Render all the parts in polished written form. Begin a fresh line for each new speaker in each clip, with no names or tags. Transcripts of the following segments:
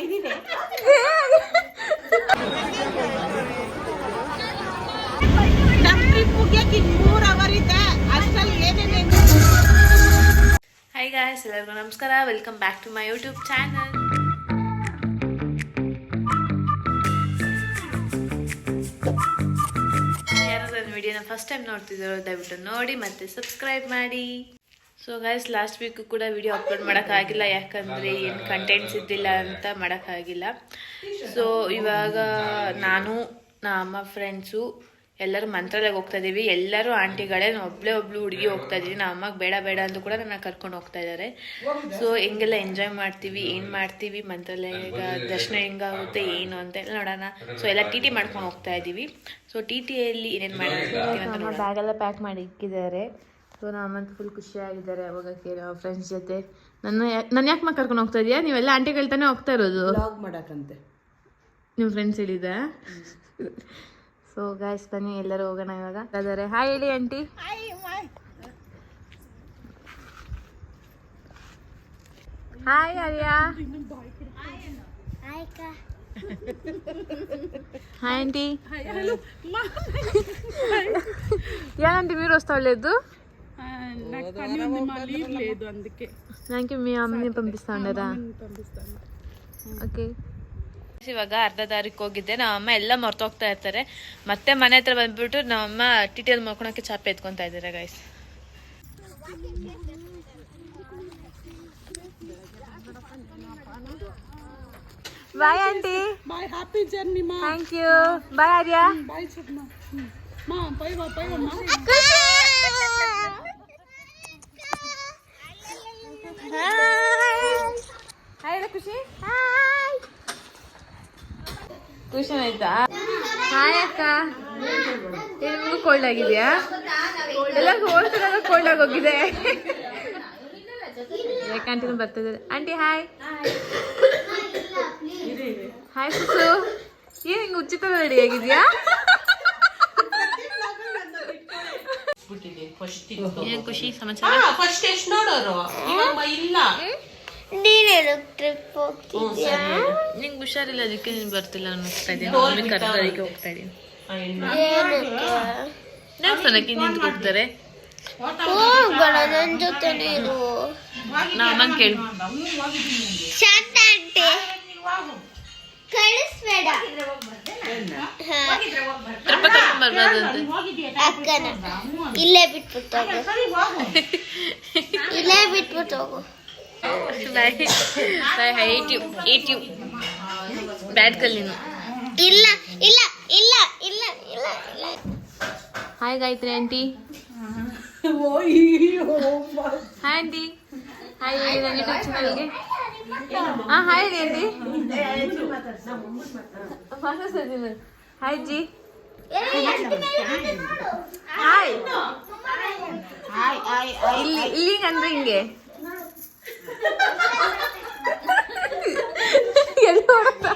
Hi guys, ಎಲ್ಲರಿಗೂ ನಮಸ್ಕಾರ. Welcome back to my YouTube channel. ಯಾರಾದ್ರೂ ವಿಡಿಯೋನ ಫಸ್ಟ್ ಟೈಮ್ ನೋಡ್ತಿದ್ದಾರೋ ದಯವಿಟ್ಟು ನೋಡಿ ಮತ್ತೆ ಸಬ್ಸ್ಕ್ರೈಬ್ ಮಾಡಿ. ಸೊ ಗೈಸ್, ಲಾಸ್ಟ್ ವೀಕು ಕೂಡ ವಿಡಿಯೋ ಅಪ್ಲೋಡ್ ಮಾಡೋಕ್ಕಾಗಿಲ್ಲ, ಯಾಕಂದರೆ ಏನು ಕಂಟೆಂಟ್ಸ್ ಇದ್ದಿಲ್ಲ ಅಂತ ಮಾಡೋಕ್ಕಾಗಿಲ್ಲ. ಸೊ ಇವಾಗ ನಾನು ನಮ್ಮ ಅಮ್ಮ ಫ್ರೆಂಡ್ಸು ಎಲ್ಲರೂ ಮಂತ್ರಾಲಯಕ್ಕೆ ಹೋಗ್ತಾ ಇದ್ದೀವಿ. ಎಲ್ಲರೂ ಆಂಟಿಗಳೇ, ಒಬ್ಳು ಹುಡುಗಿ ಹೋಗ್ತಾ ಇದ್ದೀವಿ. ನಮ್ಮ ಅಮ್ಮಗೆ ಬೇಡ ಬೇಡ ಅಂತ ಕೂಡ ನನ್ನ ಕರ್ಕೊಂಡು ಹೋಗ್ತಾ ಇದ್ದಾರೆ. ಸೊ ಹೆಂಗೆಲ್ಲ ಎಂಜಾಯ್ ಮಾಡ್ತೀವಿ, ಏನು ಮಾಡ್ತೀವಿ, ಮಂತ್ರಾಲಯ ದರ್ಶನ ಹೆಂಗಾಗುತ್ತೆ ಏನು ಅಂತ ಎಲ್ಲ ನೋಡೋಣ. ಸೊ ಎಲ್ಲ ಟಿ ಟಿ ಮಾಡ್ಕೊಂಡು ಹೋಗ್ತಾ ಇದ್ದೀವಿ. ಸೊ ಟಿ ಟಿಯಲ್ಲಿ ಏನೇನು ಮಾಡ್ತೀವಿ ಅಂತ ನಮ್ಮ ಬ್ಯಾಗೆಲ್ಲ ಪ್ಯಾಕ್ ಮಾಡಿ ಇಕ್ಕಿದ್ದಾರೆ. ಸೊ ನಮ್ಮಂತೂ ಫುಲ್ ಖುಷಿಯಾಗಿದ್ದಾರೆ ಹೋಗೋಕ್ಕೆ ಫ್ರೆಂಡ್ಸ್ ಜೊತೆ. ನನ್ನ ಯಾಕೆ ಕರ್ಕೊಂಡು ಹೋಗ್ತಾ ಇದೆಯಾ? ನೀವೆಲ್ಲ ಆಂಟಿಗಳು ತಾನೇ ಹೋಗ್ತಾ ಇರೋದು
ವ್ಲಾಗ್ ಮಾಡಕ್ಕಂತೆ
ನಿಮ್ಮ ಫ್ರೆಂಡ್ಸ್ ಹೇಳಿದ. ಸೊ ಗಾಯ್ಸ್, ಬನ್ನಿ ಎಲ್ಲರೂ ಹೋಗೋಣ ಇವಾಗ. ಅದಾರೆ ಹಾಯ್ ಹೇಳಿ aunty. Hi Arya. Hi aunty. ఏంటి మీరు వస్తాలేదు? నాకు మీ అమ్మని పంపిస్తా ఉండరా? ಓಕೆ. ಇವಾಗ ಅರ್ಧ ದಾರಿಗೆ ಹೋಗಿದ್ದೆ. ನಮ್ಮಮ್ಮ ಎಲ್ಲ ಮರ್ತೋಗ್ತಾ ಇರ್ತಾರೆ. ಮತ್ತೆ ಮನೆ ಹತ್ರ ಬಂದ್ಬಿಟ್ಟು ನಮ್ಮಮ್ಮ ಟಿಟಿಯಲ್ಲಿ ಮಾಡ್ಕೊಳಕ್ಕೆ ಚಾಪೆ ಎತ್ಕೊತಾ ಇದ್ದಾರೆ guys. Bye aunty.
Bye, happy journey ಮಾ.
Thank you. Bye Arya.
Bye Sadma. ಮಾ ಬೈ ಬಾ ಬೈ ಮಾ.
ಹಾಯ್ ಖುಷಿ. ಹಾಯ್ ಖುಷಿ ಆಯ್ತಾ? ಹಾಯ್ ಅಕ್ಕ. ನಿಮಗೂ ಕೋಲ್ಡ್ ಆಗಿದೆಯಾ? ಎಲ್ಲರಿಗೂ ಹೋಲ್ಸಲ ಕೋಲ್ಡ್ ಆಗೋಗಿದೆ. ಯಾಕಂಟಿನೂ ಬರ್ತಿದ್ದಾರೆ. Aunty hi. ಹಾಯ್ ಸುಸು. ಏನು ಹಿಂಗೆ ಉಚಿತ ರೆಡಿ ಆಗಿದೆಯಾ? ಏನ್ ಖುಷಿ ಸಮಾಚಾರ?
ಫಸ್ಟ್ ಎಷ್ಟು ನೋಡೋರು ಇಲ್ಲ.
ನಿಂಗೆ ಹುಷಾರಿಲ್ಲ, ಅದಕ್ಕೆ ನೀನು ಬರ್ತಿಲ್ಲ. ನಾನು ಹೋಗ್ತಾ ಇದ್ದೀನಿ, ಕರ್ದಕ್ಕೆ ಹೋಗ್ತಾ ಇದ್ದೀನಿ. ದೇವಸ್ಥಾನಕ್ಕೆ ನಿಂತು ಹೋಗ್ತಾರೆ.
ನನ್ನ ಜೊತೆ ನೀರು
ನಮ್ಮನ್ನ ಕೇಳಿ.
ಕಳಿಸ್ಬೇಡ ಅಕ್ಕನ. ಇಲ್ಲೇ ಬಿಟ್ಬಿಟ್ಟು ಇಲ್ಲೇ ಬಿಟ್ಬಿಟ್ಟು ಹೋಗು.
ಬ್ಯಾಡ್ ಕಲ್ಲಿನ.
ಇಲ್ಲ ಇಲ್ಲ ಇಲ್ಲ ಇಲ್ಲ ಇಲ್ಲ ಇಲ್ಲ.
Hi Gayatri aunty. Hi aunty. Hi ಹೇಳಿ ನನ್ನ ಯೂಟ್ಯೂಬ್ ಚಾನಲ್ಗೆ. ಹಾಂ ಹಾಯ್ ಹೇಳಿ ಆಂಟಿ. Hi G. ಹಾಯ್. ಇಲ್ಲಿ ಅಂದ್ರೆ ಹಿಂಗೆ ಎಲ್ಲಿ ಹೋಗ್ತಾ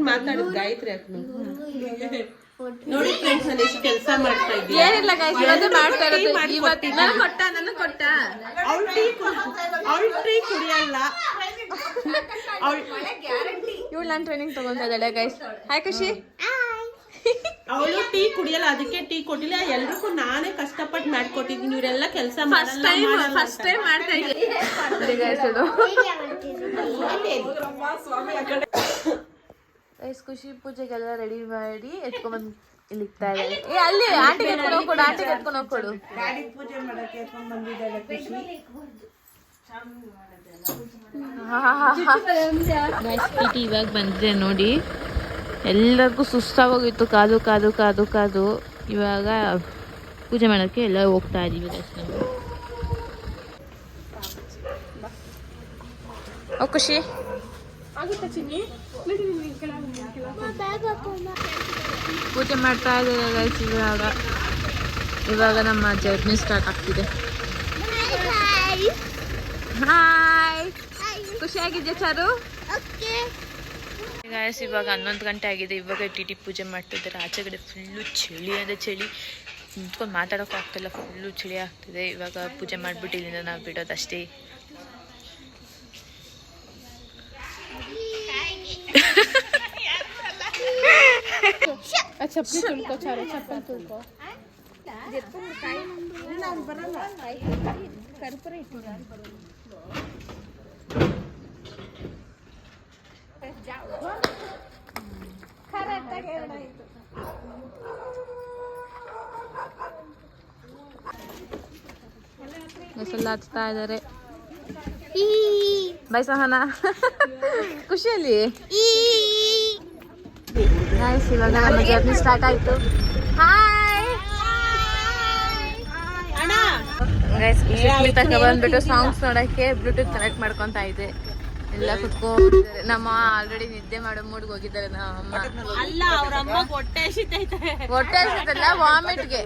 ಮಾತಾಡಿದ್ ಗಾಯತ್ರಿ ಅಕ್ಕನು ನೋಡಿ ಫ್ರೆಂಡ್ಸ್, ನಾನು ಎಷ್ಟು ಕೆಲಸ ಮಾಡ್ತಾ ಇದ್ದೀನಿ.
ಏನಿಲ್ಲ ಗೈಸ್, ಇವತ್ತೇ ಮಾಡ್ತಾ ಇರೋದು. ಇವತ್ತು ನನಗೆ ಕೊಟ್ಟ
ಅವಳು ಟೀ ಕುಡಿಯಲ್ಲ.
ಇವಳು ನಾನು ಟ್ರೈನಿಂಗ್ ತಗೊಂತಾ ಇದ್ದಾಳೆ ಗೈಸ್. ಹಾಯ್ ಖುಷಿ.
ಅವಳು ಟೀ ಕುಡಿಯಲ್ಲ, ಅದಕ್ಕೆ ಟೀ ಕೊಟ್ಟಿಲ್ಲ. ಎಲ್ರಿಗೂ ನಾನೇ ಕಷ್ಟಪಟ್ಟು ಮಾಡ್ಕೊಟ್ಟಿದ್ದೀನಿ. ಇವರೆಲ್ಲ ಕೆಲಸ
ಫಸ್ಟ್ ಟೈಮ್ ಮಾಡ್ತಾ ಇದ್ದೀನಿ ಗೈಸ್. ಖುಷಿ ಪೂಜೆಗೆಲ್ಲ ರೆಡಿ ಮಾಡಿ ಎತ್ಕೊಂಡ್ಬಂದು ಇಲ್ಲಿ ಇಕ್ತಾ ಇದ್ದಾರೆ. ಅಲ್ಲಿ ಆಂಟಿಗೆ ಎತ್ಕೊಂಡು ಹೋಗ್ಕೊಡು, ಆಂಟಿಗೆ ಎತ್ಕೊಂಡು ಹೋಗ್ಕೊಡು.
ಪೂಜೆ ಮಾಡಕ್ಕೆ ಎತ್ಕೊಂಡು ಬಂದಿದ್ದಾಳೆ ಖುಷಿ.
ಇವಾಗ ಬಂದ್ರೆ ನೋಡಿ, ಎಲ್ಲರಿಗೂ ಸುಸ್ತಾಗೋಗಿತ್ತು. ಕಾದು ಕಾದು ಕಾದು ಕಾದು ಇವಾಗ ಪೂಜೆ ಮಾಡೋಕ್ಕೆ ಎಲ್ಲ ಹೋಗ್ತಾ ಇದೀವಿ. ಓ ಖುಷಿ. ಪೂಜೆ ಮಾಡ್ತಾ ಇದ್ದಾರೆ ಗೈಸ್. ಇವಾಗ ನಮ್ಮ ಜರ್ನಿ ಸ್ಟಾರ್ಟ್ ಆಗ್ತಿದೆ. ಹಾಯ್. ಖುಷಿಯಾಗಿದ್ಯಾ ಚಾರು? ಗಾಯಸ್ ಇವಾಗ 11 ಗಂಟೆ ಆಗಿದೆ. ಇವಾಗ ಟಿ ಪೂಜೆ ಮಾಡ್ತಿದ್ದಾರೆ. ಆಚೆ ಕಡೆ ಫುಲ್ಲು ಚಳಿ ಅಂದರೆ ಚಳಿ, ನಿಂತ್ಕೊಂಡು ಮಾತಾಡೋಕ್ಕೂ ಆಗ್ತಿಲ್ಲ, ಫುಲ್ಲು ಚಳಿ ಆಗ್ತಿದೆ. ಇವಾಗ ಪೂಜೆ ಮಾಡಿಬಿಟ್ಟು ಇಲ್ಲಿಂದ ನಾವು ಬಿಡೋದಷ್ಟೇ.
ಚಪ್ಪಲಿ ತುಳ್ಕೊ ಚಾರು, ಚಪ್ಪಲಿ ತುಳ್ಕೊ. ಕರ್ಪೂರ
ಎಲ್ಲ ಹಚ್ತಾ ಇದ್ದಾರೆ. ಬೈ ಸಹನಾ, ಖುಷಿಯಲ್ಲಿ ಇವಾಗ ನಮ್ಮ ಜರ್ನಿ ಸ್ಟಾರ್ಟ್ ಆಯ್ತು. ಹಾಯ್ ಸುಷ್ಮಿತಾ ಬಂದ್ಬಿಟ್ಟು ಸಾಂಗ್ಸ್ ನೋಡಕ್ಕೆ ಬ್ಲೂಟೂತ್ ಕನೆಕ್ಟ್ ಮಾಡ್ಕೊಂತ ಇದೆ. ಎಲ್ಲ ಕುತ್ಕೊಂಡಿದ್ದಾರೆ. ನಮ್ಮ ಆಲ್ರೆಡಿ ನಿದ್ದೆ ಮಾಡೋ ಮೂಡ್ಗೆ ಹೋಗಿದ್ದಾರೆ ನಮ್ಮ
ಅಲ್ಲ, ಅವ್ರ ಅಮ್ಮ ಹೊಟ್ಟೆ
ಹಸಿತಲ್ಲ, ವಾಮಿಟ್ಗೆ.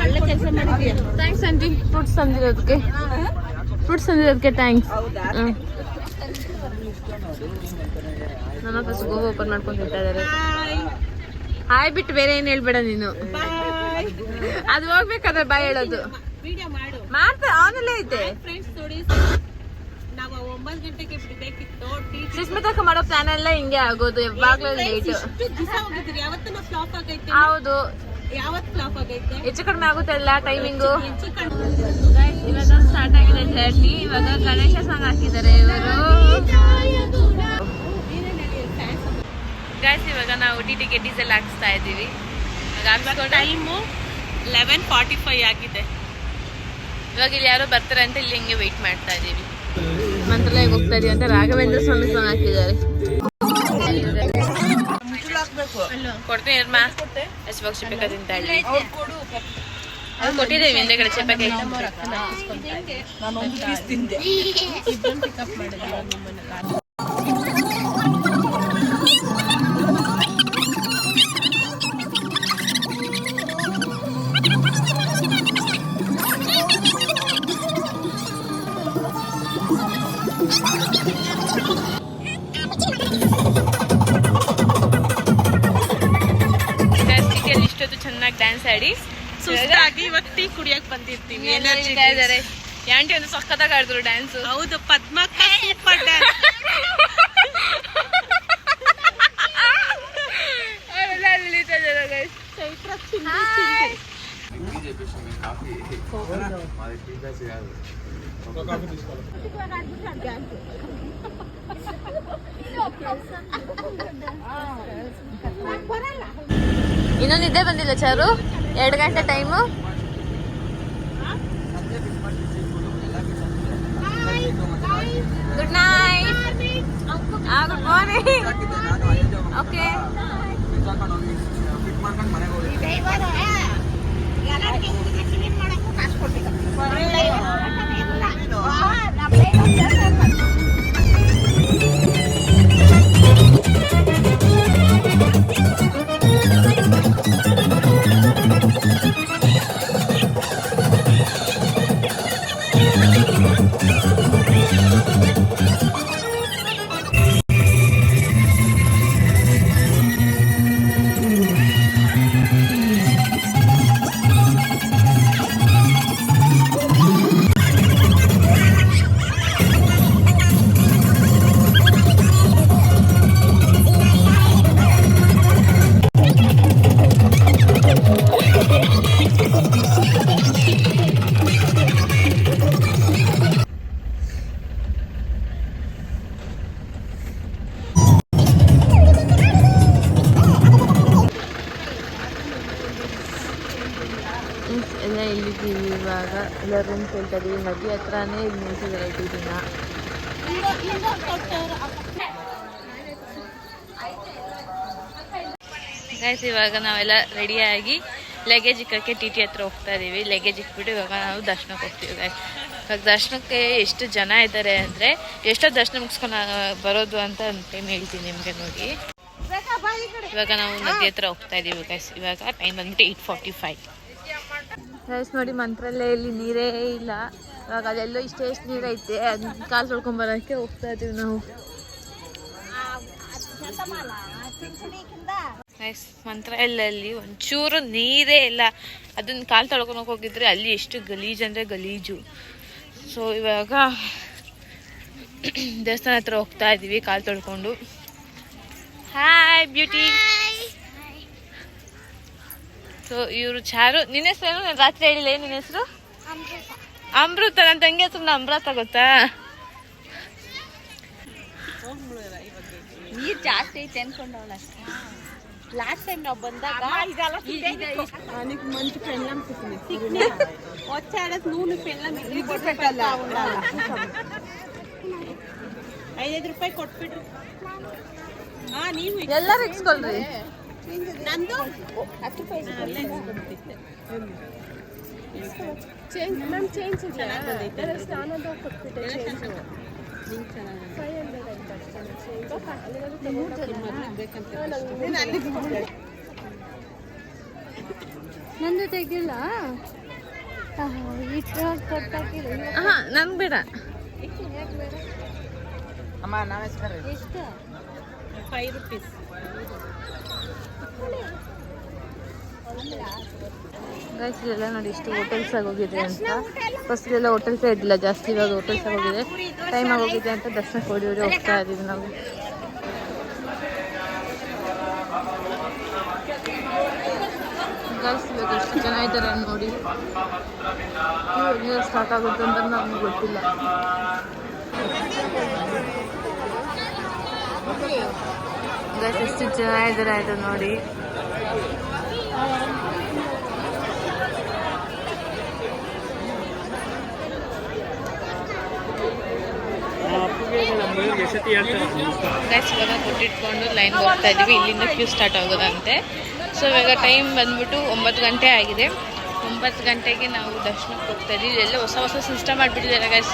ಒಳ್ಳೆ ಕೆಲಸ ಮಾಡಿದ್ಯಾ.
ಥ್ಯಾಂಕ್ಸ್ ಆಂಟಿ, ಫ್ರೂಟ್ಸ್ ತಂದಿರೋದಕ್ಕೆ ಥ್ಯಾಂಕ್ಸ್. ನಮ್ಮ ಫಸ್ಟ್ ಗೋವಾ ಓಪನ್ ಮಾಡ್ಕೊಂಡು ತಿಂತಾ ಇದ್ದಾರೆ. ಹಾಯ್ ಬಿಟ್ಟು ಬೇರೆ ಏನ್ ಹೇಳ್ಬೇಡ ನೀನು. ಅದು ಹೋಗ್ಬೇಕಾದ್ರೆ ಬಾಯ್ ಹೇಳೋದು. ಮಾಡ್ತಾ ಆನಲ್ಲೇ ಐತೆ.
ನಾವು 9 ಗಂಟೆಗೆ ಬಿಡ್ಬೇಕಿತ್ತು.
ಸುಸ್ಮಿತಕ್ಕ ಮಾಡೋ ಪ್ಲಾನ್ ಎಲ್ಲ ಹಿಂಗೆ ಆಗೋದು, ಯಾವಾಗ್ಲೂ ಲೇಟ್.
ಯಾವತ್ತೂ ಫ್ಲಾಪ್ ಆಗೈತೆ.
ಹೌದು,
ಯಾವತ್ತು ಫ್ಲಾಪ್ ಆಗೈತೆ.
ಹೆಚ್ಚು ಕಡಿಮೆ ಆಗುತ್ತೆ ಎಲ್ಲ ಟೈಮಿಂಗು. ಇವಾಗ ಸ್ಟಾರ್ಟ್ ಆಗಿದೆ ಜರ್ನಿ. ಇವಾಗ ಗಣೇಶ ಸಾಂಗ್ ಹಾಕಿದ್ದಾರೆ ಇವರು. ಗಾಯ್ಸ್ ಇವಾಗ ನಾವು ಟಿಟಿಗೆ ಡೀಸೆಲ್ ಹಾಕಿಸ್ತಾ ಇದ್ದೀವಿ.
ಟೈಮು 11:45 ಆಗಿದೆ.
ಇವಾಗ ಇಲ್ಲಿ ಯಾರೋ ಬರ್ತಾರೆ ಅಂತ ಇಲ್ಲಿ ಹಿಂಗೆ ವೆಯ್ಟ್ ಮಾಡ್ತಾ ಇದೀವಿ. ಮಂತ್ರಾಲಯಕ್ಕೆ ಹೋಗ್ತಾ ಇದೀವಿ ಅಂತ ರಾಘವೇಂದ್ರ ಸ್ವಾಮಿ ಸಾಂಗ್ ಹಾಕಿದ್ದಾರೆ. ಕೊಡ್ತೀನಿ ಇರ್ಮಾ, ಎಷ್ಟು ಚಿಪ್ಪಕ ತಿಂತಾಳೆ. ಅದು ಕೊಟ್ಟಿದ್ದೇವೆ ಹಿಂದೆಗಡೆ ಚಿಪ್ಪಕ. ಇಷ್ಟೊತ್ತು ಚೆನ್ನಾಗಿ ಡ್ಯಾನ್ಸ್ ಆಡಿ
ಸುಸ್ತಾಗಿ ಇವಾಗ ಟೀ ಕುಡಿಯಕ್ ಬಂದಿರ್ತೀವಿ.
ಇದ್ದಾರೆ. ಆಂಟಿ ಒಂದು ಸಖತ್ತಾಗಿ ಆಡಿದ್ರು ಡ್ಯಾನ್ಸ್.
ಹೌದು, ಪದ್ಮಕ್ಕ ಸೂಪರ್ ಡ್ಯಾನ್ಸ್.
ಇನ್ನೊಂದು ನಿದ್ದೆ ಬಂದಿಲ್ಲ ಚಾರು. 2 ಗಂಟೆ time. Good night. Good morning. Okay. ಎಲ್ಲ ಇಲ್ಲಿದ್ದೀವಿ. ಇವಾಗ ಎಲ್ಲ ರೂಮ್ ಕೇಳ್ತಾ ಇದೀವಿ. ನದಿ ಹತ್ರನೇ ಇಲ್ಲಿ ನಿಲ್ಸಿದ್ದಾರೆ ದಿನ. ಗೈಸ್ ಇವಾಗ ನಾವೆಲ್ಲ ರೆಡಿಯಾಗಿ ಲಗೇಜ್ ಇಕ್ಕಕ್ಕೆ ಟಿ ಹತ್ರ ಹೋಗ್ತಾ ಇದೀವಿ. ಲಗೇಜ್ ಇಕ್ಬಿಟ್ಟು ಇವಾಗ ನಾವು ದರ್ಶನಕ್ಕೆ ಹೋಗ್ತೀವಿ. ಗೈಸ್ ಇವಾಗ ದರ್ಶನಕ್ಕೆ ಎಷ್ಟು ಜನ ಇದ್ದಾರೆ ಅಂದರೆ ಎಷ್ಟೋ ದರ್ಶನ ಮುಗಿಸ್ಕೊಂಡು ಬರೋದು ಅಂತ ಒಂದು ಟೈಮ್ ಹೇಳ್ತೀನಿ ನಿಮಗೆ ನೋಡಿ. ಇವಾಗ ನಾವು ನದಿ ಹತ್ರ ಹೋಗ್ತಾ ಇದೀವಿ ಗೈಸ್. ಇವಾಗ ಟೈಮ್ ಬಂದ್ಬಿಟ್ಟು 8:45. ಗೈಸ್ ನೋಡಿ, ಮಂತ್ರಾಲಯಲ್ಲಿ ನೀರೇ ಇಲ್ಲ. ಇವಾಗ ಅಲ್ಲೆಲ್ಲೋ ಇಷ್ಟೇ ನೀರೈತೆ ಅದು ಕಾಲು ತೊಳ್ಕೊಂಬರೋಕ್ಕೆ ಹೋಗ್ತಾ ಇದೀವಿ ನಾವು. ಮಂತ್ರಾಲಯಲ್ಲಿ ಒಂಚೂರು ನೀರೇ ಇಲ್ಲ. ಅದನ್ನ ಕಾಲು ತೊಳ್ಕೊಳಕ್ಕೆ ಹೋಗಿದ್ರೆ ಅಲ್ಲಿ ಎಷ್ಟು ಗಲೀಜು ಅಂದರೆ ಗಲೀಜು. ಸೊ ಇವಾಗ ದೇವಸ್ಥಾನ ಹತ್ರ ಹೋಗ್ತಾ ಇದೀವಿ ಕಾಲು ತೊಳ್ಕೊಂಡು. Hi beauty. ಸೊ ಇವರು ಚಾರು. ನಿನ್ನ ಹೆಸರು ನಾನು ರಾತ್ರಿ ಹೇಳಿಲ್ಲ. ಏನು ನಿನ್ನ ಹೆಸರು? ಅಮೃತ. ನನ್ನ ತಂಗಿ ಹೆಸರು ಅಮೃತ ಗೊತ್ತಾ?
ನೀರ್ ಜಾಸ್ತಿ ಐತೆ ಅನ್ಕೊಂಡವಳ.
ಲಾಸ್ಟ್ ಟೈಮ್ ನಾವು ಬಂದಾಗ మంచి పెళ్ళం వచ్చాడస్ నూనె పెళ్ళం పెట్టాల 5 ರೂಪಾಯಿ ಕೊಟ್ಬಿಟ್ರು. ನೀವು
ಎಲ್ಲರೂ ಇಸ್ಕೊಳ್ರಿ.
ನಂದು 10 ರೂಪಾಯಿ ಚೇಂಜ್ ಮ್ಯಾಮ್. ಚೇಂಜ್ ಚೆನ್ನಾಗೈತೆ. ಸ್ನಾನದ ಕೊಟ್ಬಿಟ್ಟೆ ಚೇಂಜ್. ನಿಂಗೆ ಚೆನ್ನಾಗೈತೆ.
ನಂದು ತೆಗಿಲ್ಲ.
ನನ್ಗೆ ಬೇಡ.
ಎಷ್ಟು?
5 ರೂಪೀಸ್.
ಗೈಸ್ ಇಲ್ಲೆಲ್ಲ ನೋಡಿ ಇಷ್ಟು ಹೋಟೆಲ್ಸ್ ಆಗೋಗಿದೆ ಅಂತ. ಫಸ್ಟ್ ಎಲ್ಲ ಹೋಟೆಲ್ಸೇ ಇದ್ದಿಲ್ಲ ಜಾಸ್ತಿ, ಇವಾಗ ಹೋಟೆಲ್ಸ್ ಆಗೋಗಿದೆ. ಟೈಮ್ ಆಗೋಗಿದೆ ಅಂತ ದರ್ಶನ ಕೊಡಿ ಹೋಗ್ತಾ ಇದ್ದೀವಿ ನಾವು. ಗೈಸ್ ಇವಾಗ ಎಷ್ಟು ಜನ ಇದ್ದಾರೆ ನೋಡಿ. ಇವಾಗ ಸ್ಟಾರ್ಟ್ ಆಗುತ್ತೆ ಅಂತ ನಮ್ಗೆ ಗೊತ್ತಿಲ್ಲ. ಗೈಸ್ ಎಷ್ಟು ಜನ ಇದ್ದಾರೆ ಆಯ್ತು ನೋಡಿ. ಗೈಸ್ ಇವಾಗ ಕೊಟ್ಟಿಟ್ಕೊಂಡು ಲೈನ್ ಹೋಗ್ತಾ ಇದೀವಿ. ಇಲ್ಲಿಂದ ಕ್ಯೂ ಸ್ಟಾರ್ಟ್ ಆಗೋದಂತೆ. ಸೊ ಇವಾಗ ಟೈಮ್ ಬಂದ್ಬಿಟ್ಟು 9 ಗಂಟೆ ಆಗಿದೆ. 9 ಗಂಟೆಗೆ ನಾವು ದರ್ಶನಕ್ಕೆ ಹೋಗ್ತಾ ಇದೀವಿ. ಎಲ್ಲ ಹೊಸ ಹೊಸ ಸಿಸ್ಟಮ್ ಮಾಡಿಬಿಟ್ಟಿದ್ದಾರೆ ಗೈಸ್.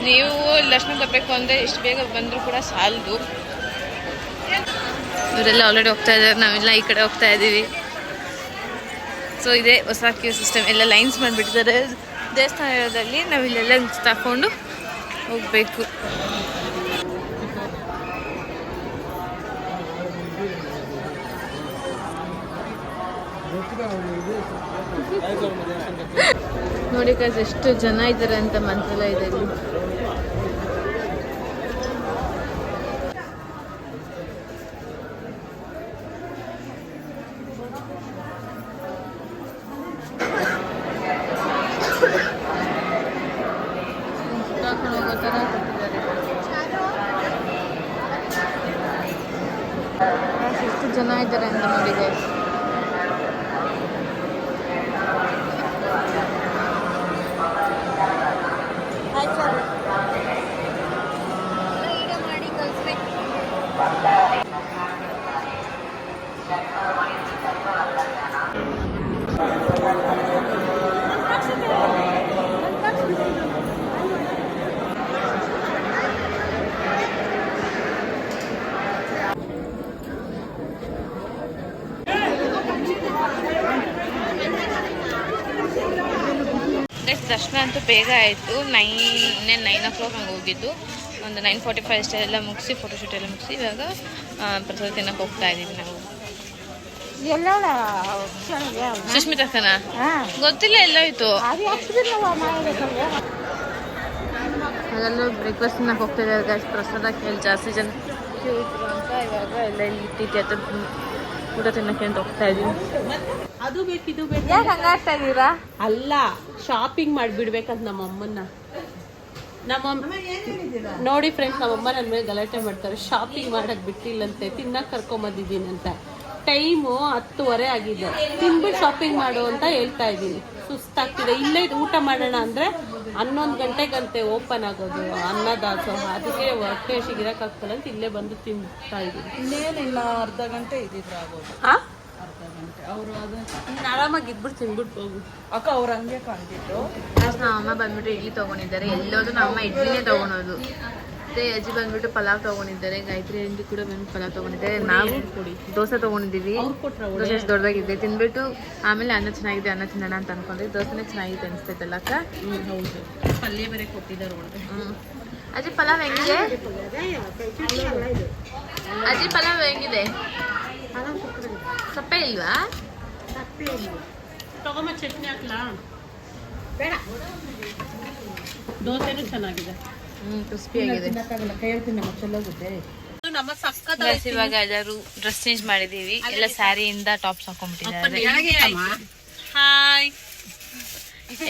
ನೀವು ದರ್ಶನಕ್ಕೆ ಬರಬೇಕು ಅಂದರೆ ಎಷ್ಟು ಬೇಗ ಬಂದರೂ ಕೂಡ ಸಾಲದು. ಇವರೆಲ್ಲ ಆಲ್ರೆಡಿ ಹೋಗ್ತಾ ಇದ್ದಾರೆ, ನಾವೆಲ್ಲ ಈ ಕಡೆ ಹೋಗ್ತಾ ಇದ್ದೀವಿ. ಸೊ ಇದೇ ಹೊಸ ಕ್ಯೂ ಸಿಸ್ಟಮ್. ಎಲ್ಲ ಲೈನ್ಸ್ ಮಾಡಿಬಿಟ್ಟಿದ್ದಾರೆ ದೇವಸ್ಥಾನದಲ್ಲಿ. ನಾವು ಇಲ್ಲೆಲ್ಲ ತಗೊಂಡು ಹೋಗಬೇಕು. ನೋಡಿ ಗೈಸ್ ಎಷ್ಟು ಜನ ಇದ್ದಾರೆ ಅಂತ ಮಂತ್ರಾಲಯದಲ್ಲಿ. ಎಷ್ಟು ಜನ ಇದ್ದಾರೆ ಅಂತ ನೋಡಿ ಗೈಸ್.
ಮಾಡಿ ಕಳಿಸ್ಬೇಕು.
ದರ್ಶನ ಅಂತೂ ಬೇಗ ಆಯಿತು. 9 o'clock ಹಂಗೆ ಹೋಗಿದ್ದು. ಒಂದು 9:45 ಅಷ್ಟೇ ಎಲ್ಲ ಮುಗಿಸಿ ಫೋಟೋಶೂಟ್ ಎಲ್ಲ ಮುಗಿಸಿ ಇವಾಗ ಪ್ರಸಾದ ತಿನ್ನಕ್ಕೆ ಹೋಗ್ತಾ ಇದ್ದೀವಿ ನಾವು. ಸುಷ್ಮಿತಕ್ಕನ ಗೊತ್ತಿಲ್ಲ ಎಲ್ಲೋಯ್ತು. ಅದೆಲ್ಲೂ ಬ್ರೇಕ್ಫಾಸ್ಟ್ ತಿನ್ನಕ್ಕೆ ಹೋಗ್ತಾ ಇದ್ದಾರೆ ಗೈಸ್. ಪ್ರಸಾದ ಕೇಳಿ ಜಾಸ್ತಿ ಜನ ಕ್ಯೂ ಇದ್ರು ಅಂತ ಇವಾಗ ಎಲ್ಲ ಇಲ್ಲಿ ಇಟ್ಟಿದ್ದೆ ಹತ್ರ ಊಟ ತಿನ್ನಕ್ಕೆ ಅಂತ ಹೋಗ್ತಾ ಇದ್ದೀವಿ.
ಅದು ಬೇಕು ಇದು ಬೇಕು.
ಯಾಕೆ ಹಂಗಾಗ್ತಾ ಇದ್ದೀರಾ?
ಅಲ್ಲ, ಶಾಪಿಂಗ್ ಮಾಡಿಬಿಡ್ಬೇಕಂತ ನಮ್ಮಮ್ಮನ್ನ. ನೋಡಿ ಫ್ರೆಂಡ್ಸ್, ನಮ್ಮಮ್ಮ ನನ್ನ ಮೇಲೆ ಗಲಾಟೆ ಮಾಡ್ತಾರೆ. ಶಾಪಿಂಗ್ ಮಾಡಕ್ ಬಿಟ್ಟಿಲ್ಲಂತೆ, ತಿನ್ನಕ್ ಕರ್ಕೊಂಬಂದಿದ್ದೀನಿ ಅಂತ. ಟೈಮು 10:30 ಆಗಿದೆ. ತಿನ್ಬಿಟ್ಟು ಶಾಪಿಂಗ್ ಮಾಡು ಅಂತ ಹೇಳ್ತಾ ಇದ್ದೀನಿ. ಸುಸ್ತಾಗ್ತಿದೆ. ಇಲ್ಲೇ ಊಟ ಮಾಡೋಣ ಅಂದರೆ 11 ಗಂಟೆಗಂತೆ ಓಪನ್ ಆಗೋದು ಅನ್ನದಾಸೋಹ. ಅದಕ್ಕೆ ಹೊಟ್ಟೆ ಸಿಗಿರಕ್ಕಾಗ್ತಲ್ಲ ಅಂತ ಇಲ್ಲೇ ಬಂದು ತಿಂತಾ ಇದ್ದೀನಿ.
ಇನ್ನೇನಿಲ್ಲ, ಅರ್ಧ ಗಂಟೆ ಇದ್ದಿದ್ರೆ ಆಗೋದು. ಅರ್ಧ ಗಂಟೆ ಅವರು
ನೀನು ಆರಾಮಾಗಿ ಇದ್ಬಿಟ್ಟು ತಿನ್ಬಿಟ್ಟು ಹೋಗು.
ಅಕ್ಕ ಅವ್ರು ಹಂಗೆ ಕಾಣ್ತಿತ್ತು.
ನಮ್ಮಮ್ಮ ಬಂದ್ಬಿಟ್ಟು ಇಡ್ಲಿ ತೊಗೊಂಡಿದ್ದಾರೆ. ಎಲ್ಲೋದು ನಮ್ಮಮ್ಮ ಇಡ್ಲಿನೇ ತೊಗೊಳೋದು. ಮತ್ತೆ ಅಜ್ಜಿ ಬಂದ್ಬಿಟ್ಟು ಪಲಾವ್ ತಗೊಂಡಿದ್ದಾರೆ, ಗಾಯತ್ರಿ ಆಂಟಿ ಕೂಡ ಬಂದು ಪಲಾವ್ ತಗೊಂಡಿದ್ದಾರೆ. ನಾವು ದೋಸೆ ತಗೊಂಡಿದ್ದೀವಿ. ದೋಸೆ ಎಷ್ಟು ದೊಡ್ಡದಾಗಿದೆ ತಿಂದ್ಬಿಟ್ಟು ಆಮೇಲೆ ಅನ್ನ ಚೆನ್ನಾಗಿದೆ, ಅನ್ನ ತಿನ್ನೋಣ ಅಂತ ಅನ್ಕೊಂಡ್ರೆ ದೋಸೆನೇ ಚೆನ್ನಾಗಿದೆ ಅನಿಸ್ತೈತಲ್ಲ ಅಕ್ಕ?
ಹೌದು, ಪಲ್ಯ ಬೇರೆ ಕೊಟ್ಟಿದ್ದಾರೆ ಒಳಗೆ.
ಅಜ್ಜಿ ಪಲಾವ್ ಹೆಂಗಿದೆ? ಅಜ್ಜಿ ಪಲಾವ್ ಹೆಂಗಿದೆ? ಸಪ್ಪೆ ಇಲ್ವಾ?
ತಗೊಂಬ ಚಟ್ನಿ ಹಾಕ್ಲಾ? ಬೇಡ. ದೋಸೆನೂ ಚೆನ್ನಾಗಿದೆ,
ಕ್ರಿಸ್ಪಿ ಆಗಿದೆ.
ನಮ್ಮ ಸಕ್ಕತ್
Guys, ಇವಾಗ ಎಲ್ಲರೂ ಡ್ರೆಸ್ ಚೇಂಜ್ ಮಾಡಿದೀವಿ. ಎಲ್ಲ ಸ್ಯಾರಿಯಿಂದ ಟಾಪ್ಸ್ ಹಾಕೊಂಡ್ಬಿಟ್ಟಿದ್ದಾರೆ.
ಹಾಯ್,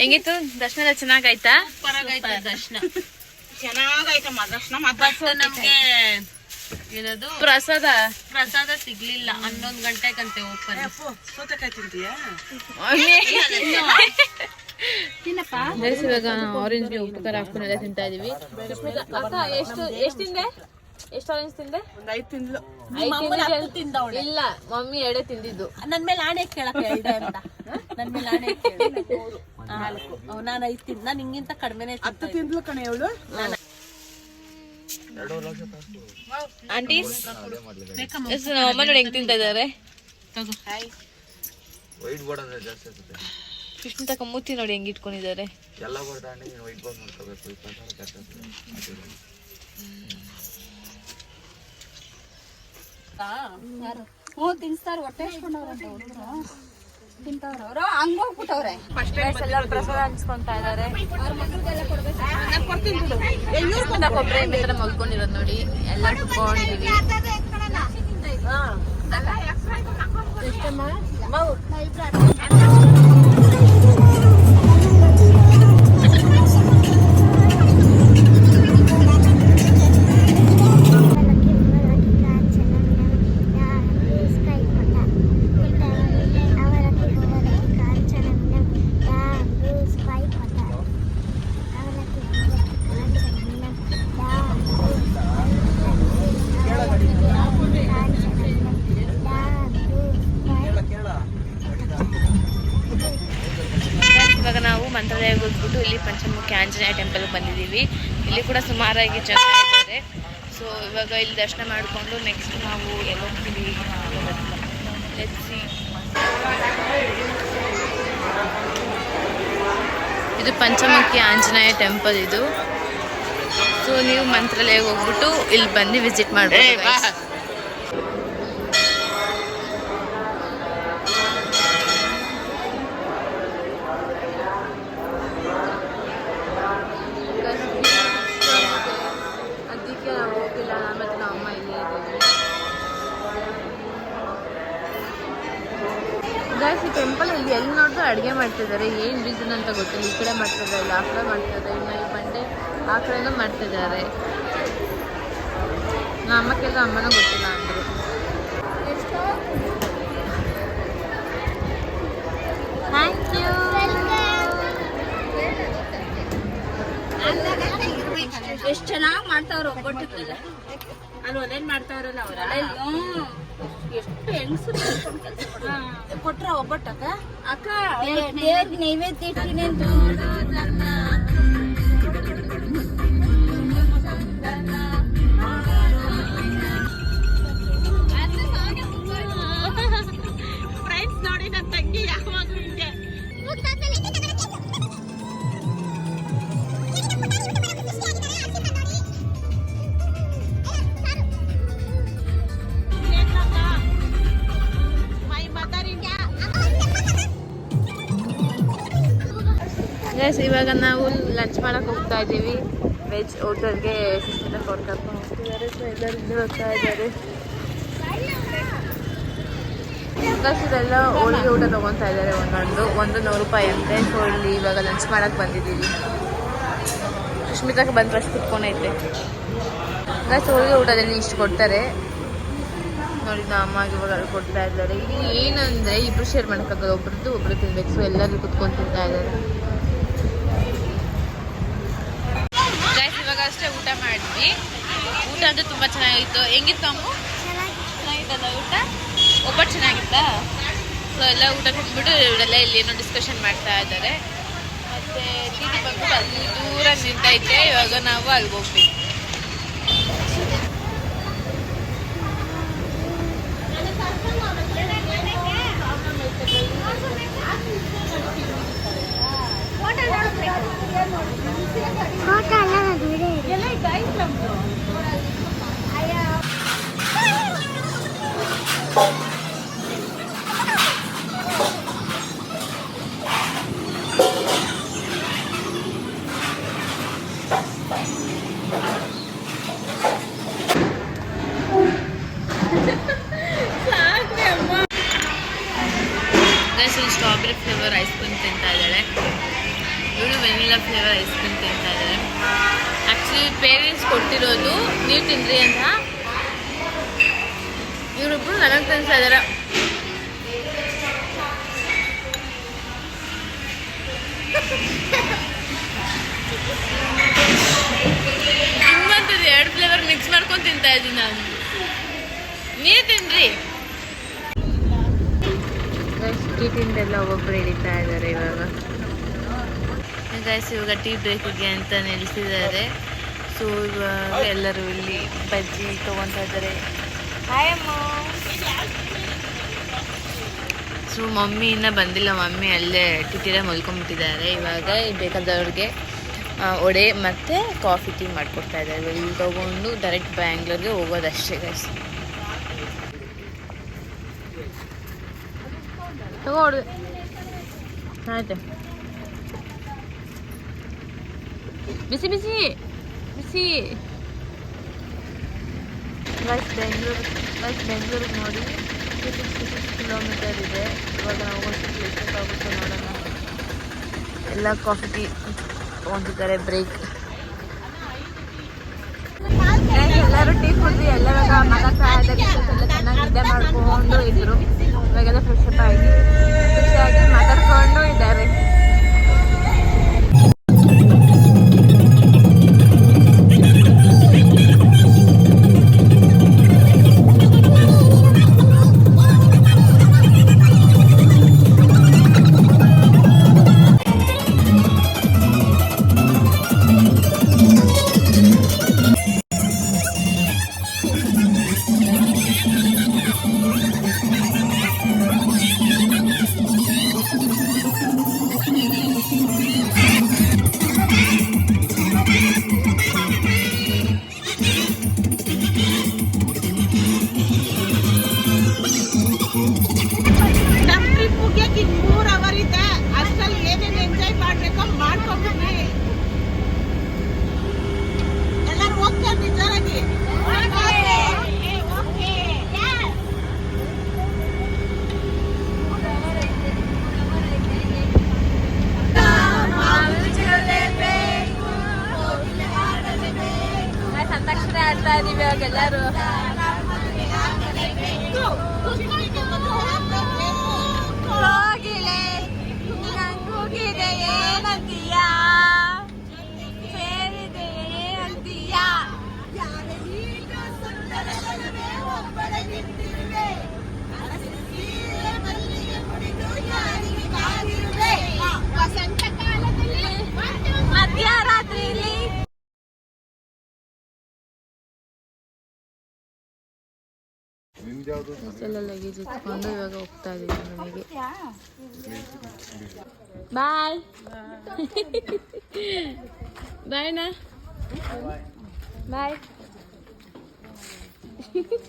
ಹೆಂಗಿತ್ತು ದರ್ಶನ? ಎಲ್ಲ ಚೆನ್ನಾಗಾಯ್ತಾ?
ದರ್ಶನ
ಚೆನ್ನಾಗೈತಮ್ಮ ದರ್ಶನ.
ಮತ್ತೆ ನಮ್ಗೆ ಏನದು
ಪ್ರಸಾದ
ಸಿಗ್ಲಿಲ್ಲ. 11 ಗಂಟೆಗಂತೆ ಓಪನ್.
ಸೌತೆಕಾಯಿ ತಿಂತೀಯಾ?
Guys, ಇವಾಗ ಆರೆಂಜ್ ಉಪಕಾರ ಹಾಕೊಂಡೆಲ್ಲ ತಿಂತಾ ಇದೀವಿ. ಅಕ್ಕ ಎಷ್ಟು ತಿಂದೆ? ಎಷ್ಟು ಆರೆಂಜ್ ತಿಂದೆ?
ಒಂದು 5 ತಿಂದ್ಲು.
ಇಲ್ಲ, ಮಮ್ಮಿ 2 ತಿಂದಿದ್ದು.
ನನ್ ಮೇಲೆ ಆಣೆ ಕೇಳಕ್ಕೆ ಇದೆ ಅಂತ. ನನ್ ಮೇಲೆ ಆಣೆ ಕೇಳಿ 4. ನಾನು 5 ತಿಂದ. ನಾನು ಹಿಂಗಿಂತ ಕಡಿಮೆನೆ
10 ತಿಂದ್ಲು ಕಣೆ ಅವಳು.
ಆಂಟೀಸ್ ನಮ್ಮಮ್ಮ ನೋಡಿ ಹೆಂಗ್ ತಿಂತಾ ಇದಾರೆ.
ವೈಟ್ ಬೋರ್ಡ್ ಅಂದ್ರೆ ಜಾಸ್ತಿ ಆಗುತ್ತೆ.
ಕೃಷ್ಣ ತಕ ಮೂತಿ ನೋಡಿ ಹೆಂಗ್ ಇಟ್ಕೊಂಡಿದ್ದಾರೆ.
ಎಲ್ಲ ಬೋರ್ಡ್ ಆಗಿ ನೀನು ವೈಟ್ ಬೋರ್ಡ್ ಮಾಡ್ಕೋಬೇಕು. 20,000 ಕಷ್ಟ
ತಿನ್ಸ್ತಾರ ಹೊಟ್ಟೆ ತಿಂತವ್ರ ಹಂಗ ಹೋಗ್ಬಿಟ್ಟವ್ರೆ.
ಎಲ್ಲರೂ ಪ್ರಸಾದ ಹಂಚ್ಕೊಂತಾ ಇದಾರೆ.
ಕೊಡ್ತೀನಿ
ಒಬ್ಬರೇ ಮಿತ್ರ ಮಲ್ಕೊಂಡಿರೋದು ನೋಡಿ, ಎಲ್ಲ ಕುತ್ಕೊಂಡಿದೀವಿ. ಇವಾಗ ನಾವು ಮಂತ್ರಾಲಯಕ್ಕೆ ಹೋಗ್ಬಿಟ್ಟು ಇಲ್ಲಿ ಪಂಚಮುಖಿ ಆಂಜನೇಯ ಟೆಂಪಲ್ಗೆ ಬಂದಿದ್ದೀವಿ. ಇಲ್ಲಿ ಕೂಡ ಸುಮಾರಾಗಿ ಜನ ಇದ್ದಾರೆ. ಸೊ ಇವಾಗ ಇಲ್ಲಿ ದರ್ಶನ ಮಾಡಿಕೊಂಡು ನೆಕ್ಸ್ಟ್ ನಾವು ಎಲ್ಲ ಹೋಗ್ತೀವಿ. ಇದು ಪಂಚಮುಖಿ ಆಂಜನೇಯ ಟೆಂಪಲ್ ಇದು. ಸೊ ನೀವು ಮಂತ್ರಾಲಯಕ್ಕೆ ಹೋಗ್ಬಿಟ್ಟು ಇಲ್ಲಿ ಬಂದು ವಿಸಿಟ್ ಮಾಡ್ಬೋದು. ಅದಕ್ಕೆ ನಾವು ಹೋಗಿಲ್ಲ, ಮತ್ತು ನಮ್ಮ ಅಮ್ಮ ಇಲ್ಲೇ ಇದ್ದೀವಿ. ಗಾಯ್ಸ್, ಈ ಟೆಂಪಲ್ ಇಲ್ಲಿ ಎಲ್ಲಿ ನೋಡಿದ್ರು ಅಡುಗೆ ಮಾಡ್ತಿದ್ದಾರೆ. ಏನು ರೀಸನ್ ಅಂತ ಗೊತ್ತಿಲ್ಲ. ಈ ಕಡೆ ಮಾಡ್ತಿದ್ದಾರೆ, ಇಲ್ಲ ಆ ಕಡೆ ಮಾಡ್ತಿದ್ದಾರೆ, ಇನ್ನು ಈ ಬಂಡೆ ಆ ಕಡೆನೂ ಮಾಡ್ತಿದ್ದಾರೆ. ನಮ್ಮ ಅಮ್ಮ ಕೇಳಿದ ಅಮ್ಮನೂ ಗೊತ್ತಿಲ್ಲ ಅಂದರು. Thank you.
ಎಷ್ಟ್ ಚೆನ್ನಾಗ್ ಮಾಡ್ತಾವ್ರ ಒಬ್ಬಟ್ಟು.
ಅಲ್ಲಿ ಒಲೇನ್ ಮಾಡ್ತಾವ್ರಲ್ಲ ಅವ್ರ ಎಷ್ಟು ಹೆಂಗಸರು
ಕೊಟ್ರ ಒಬ್ಬಟ್ಟಕ್ಕ ಅಕ್ಕ ದೇವ್ರಿಗೆ ನೈವೇದ್ಯ ಇಟ್ಟಿನಿ ಅಂತ.
ಫ್ರೆಂಡ್ಸ್ ನೋಡಿ ನನ್ನ ತಂಗಿ ಯಾವಾಗ್ಲೂ ಹಿಂಗೆ.
ಗೈಸ್, ಇವಾಗ ನಾವು ಲಂಚ್ ಮಾಡಕ್ಕೆ ಹೋಗ್ತಾ ಇದ್ದೀವಿ. ವೆಜ್ ಹೋಟೆಲ್ಗೆ ಸಿಸ್ಟರ್ ಅವ್ರು ಕರ್ಕೊಂಡು ಹೋಗ್ತಿದ್ದಾರೆ. ಸೊ ಎಲ್ಲರೂ ಹೋಗ್ತಾ ಇದ್ದಾರೆ. ಗೈಸ್, ಇದೆಲ್ಲ ಹೋಳಿಗೆ ಊಟ ತೊಗೊತಾ ಇದ್ದಾರೆ. ಒಂದು 100 ರೂಪಾಯಿ ಅಂತೆ. ಸೊ ಇಲ್ಲಿ ಇವಾಗ ಲಂಚ್ ಮಾಡಕ್ಕೆ ಬಂದಿದ್ದೀವಿ. ಸುಷ್ಮಿತಾಕ್ಕೆ ಬಂದು ಫಸ್ಟ್ ಕುತ್ಕೊಂಡೈತೆ. ಗೈಸ್, ಹೋಳಿಗೆ ಊಟದಲ್ಲಿ ಇಷ್ಟು ಕೊಡ್ತಾರೆ ನೋಡಿ. ನಮ್ಮ ಅಮ್ಮಗೆ ಇವಾಗ ಅಲ್ಲಿ ಕೊಡ್ತಾ ಇದ್ದಾರೆ. ಇಲ್ಲಿ ಏನಂದರೆ ಇಬ್ಬರು ಶೇರ್ ಮಾಡೋಕ್ಕಾಗಲ್ಲ, ಒಬ್ರು ತಿನ್ಬೇಕು. ಸೊ ಎಲ್ಲರೂ ಕುತ್ಕೊಂಡು ತಿಂತಾ ಇದ್ದಾರೆ. ಗೈಸ್, ಇವಾಗ ಅಷ್ಟೇ ಊಟ ಮಾಡಿದ್ವಿ. ಊಟ ಅಂತೂ ತುಂಬ ಚೆನ್ನಾಗಿತ್ತು. ಹೆಂಗಿತ್ತು ಅಮ್ಮ? ಚೆನ್ನಾಗಿತ್ತಲ್ಲ ಊಟ? ಒಬ್ಬಟ್ಟು ಚೆನ್ನಾಗಿತ್ತಾ? ಸೊ ಎಲ್ಲ ಊಟ ತಿಂದ್ಬಿಟ್ಟು ಇವರೆಲ್ಲ ಇಲ್ಲಿ ಏನೋ ಡಿಸ್ಕಷನ್ ಮಾಡ್ತಾ ಇದ್ದಾರೆ. ಮತ್ತು ದೀದಿ ಬಂದ್ಬಿಟ್ಟು ಅಲ್ಲಿ ದೂರ ನಿಂತೈತೆ. ಇವಾಗ ನಾವು ಅಲ್ಲಿ ಹೋಗ್ತೀವಿ.
ಫೋಟೋ ಅಲ್ಲ ಅದು ವಿಡಿಯೋ
ಎಲ್ಲ ಇದಾಯ್ತು ನಮ್ದು.
ಗೈಸ್ ಇಲ್ಲಿ ಸ್ಟ್ರಾಬೆರಿ ಫ್ಲೇವರ್ ಐಸ್ ಕ್ರೀಮ್ ತಿಂತಾ ಇದ್ದಾಳೆ, ಇವಳು ವೆನಿಲಾ ಫ್ಲೇವರ್ ಐಸ್ ಕ್ರೀಮ್ ತಿಂತಾ ಇದ್ದಾಳೆ. ಆ್ಯಕ್ಚುಲಿ ಪೇರೆಂಟ್ಸ್ ಕೊಟ್ಟಿರೋದು ನೀವು ತಿನ್ರಿ ಅಂತ, ಇವರಿಬ್ರು ನನಗೆ ತಿನ್ಸ್ತಾ ಇದ್ದಾರೆ. ನಿಮ್ಮಂತದ್ದು 2 ಫ್ಲೇವರ್ ಮಿಕ್ಸ್ ಮಾಡ್ಕೊಂಡು ತಿಂತಾ ಇದ್ದೀನಿ ನಾನು, ನೀವು ತಿನ್ರಿ. ಟೀಟಿಂದೆಲ್ಲ ಒಬ್ಬೊಬ್ಬರು ಹಿಡಿತಾ ಇದ್ದಾರೆ ಇವಾಗ. ಗೈಸ್ ಇವಾಗ ಟೀ ಬ್ರೇಕಿಗೆ ಅಂತ ನಿಲ್ಲಿಸಿದ್ದಾರೆ. ಸೊ ಇವಾಗ ಎಲ್ಲರೂ ಇಲ್ಲಿ ಬಜ್ಜಿ ತೊಗೊತಾ ಇದ್ದಾರೆ. ಸೊ ಮಮ್ಮಿ ಇನ್ನೂ ಬಂದಿಲ್ಲ, ಮಮ್ಮಿ ಅಲ್ಲೇ ಟಿಟಿಲೇ ಮಲ್ಕೊಂಡ್ಬಿಟ್ಟಿದ್ದಾರೆ. ಇವಾಗ ಬೇಕಾದವ್ರಿಗೆ ವಡೆ ಮತ್ತು ಕಾಫಿ ಟೀ ಮಾಡಿಕೊಡ್ತಾ ಇದ್ದಾರೆ. ಇಲ್ಲಿ ತೊಗೊಂಡು ಡೈರೆಕ್ಟ್ ಬ್ಯಾಂಗ್ಳೂರ್ಗೆ ಹೋಗೋದಷ್ಟೇ ಗೈಸ್. ತಗೋಡು ಆಯ್ತು, ಬಿಸಿ ಬಿಸಿ ಬಿಸಿ. ಬೆಂಗಳೂರಿಗೆ ನೋಡಿ 66 ಕಿಲೋಮೀಟರ್ ಇದೆ. ಇವಾಗ ನಾವು ಎಷ್ಟಾಗುತ್ತೆ ನೋಡೋಣ. ಎಲ್ಲ ಕಾಫಿ ಟೀ ತೊಗೊಂತಿದ್ದಾರೆ, ಬ್ರೇಕ್. ಎಲ್ಲರೂ ಟೀ ಕುಡಿದು ಎಲ್ಲವಾಗ ಮಾತಾಡ್ತಾ ಚೆನ್ನಾಗಿ ನಿದ್ದೆ ಮಾಡ್ಕೊಂಡು ಇದ್ರು. ಇವಾಗೆಲ್ಲ ಫ್ರೆಶ್ ಅಪ್ ಆಗಿ ಖುಷಿಯಾಗಿ ಮಾತಾಡ್ಕೊಂಡು ಇದ್ದಾರೆ.
ನಮ್ಮ ಟ್ರಿಪ್ ಮುಗಿಯಕ್ಕೆ ಇನ್ನು 3 ಅವರ್ ಇದೆ. ಅಷ್ಟರಲ್ಲಿ ಏನೇನು ಎಂಜಾಯ್ ಮಾಡ್ಬೇಕೋ ಮಾಡ್ಕೊಂಡ್ಬಿಟ್ರಿ. ಎಲ್ಲರೂ ಹೋಗ್ತಾ ನಿಜರಾಗಿ
ಸಂತಾಕ್ಷರ ಆಡ್ತಾ ಇದೀವಿ ಇವಾಗ ಎಲ್ಲರೂ. ಮಧ್ಯರಾತ್ರಿಯಲ್ಲಿ ಎಲ್ಲ ಲಗೇಜ್ ಇಟ್ಕೊಂಡು ಇವಾಗ ಹೋಗ್ತಾ ಇದ್ದೀವಿ ಮನೆಗೆ. ಬಾಯ್ ಬಾಯ್ನಾ ಬಾಯ್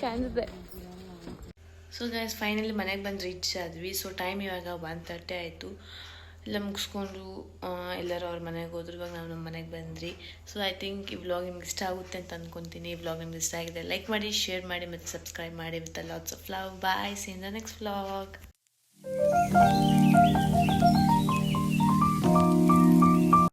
ಕಾಣಿಸ್ದೆ. ಸೊ ಗೈಸ್ ಫೈನಲಿ ಮನೆಗೆ ಬಂದು ರೀಚ್ ಆದ್ವಿ. ಸೊ ಟೈಮ್ ಇವಾಗ 1:30 ಆಯಿತು. ಎಲ್ಲ ಮುಗಿಸ್ಕೊಂಡು ಎಲ್ಲರೂ ಅವ್ರ ಮನೆಗೆ ಹೋದ್ರು. ಇವಾಗ ನಾವು ನಮ್ಮ ಮನೆಗೆ ಬಂದ್ರಿ. ಸೊ ಐ ಥಿಂಕ್ ಈ ವ್ಲಾಗ್ ನಿಮ್ಗೆ ಇಷ್ಟ ಆಗುತ್ತೆ ಅಂತ ಅಂದ್ಕೊತೀನಿ. ಈ ವ್ಲಾಗ್ ನಿಮ್ಗೆ ಇಷ್ಟ ಆಗಿದೆ ಲೈಕ್ ಮಾಡಿ, ಶೇರ್ ಮಾಡಿ ಮತ್ತು ಸಬ್ಸ್ಕ್ರೈಬ್ ಮಾಡಿ with lots of love. Bye, see in the next vlog.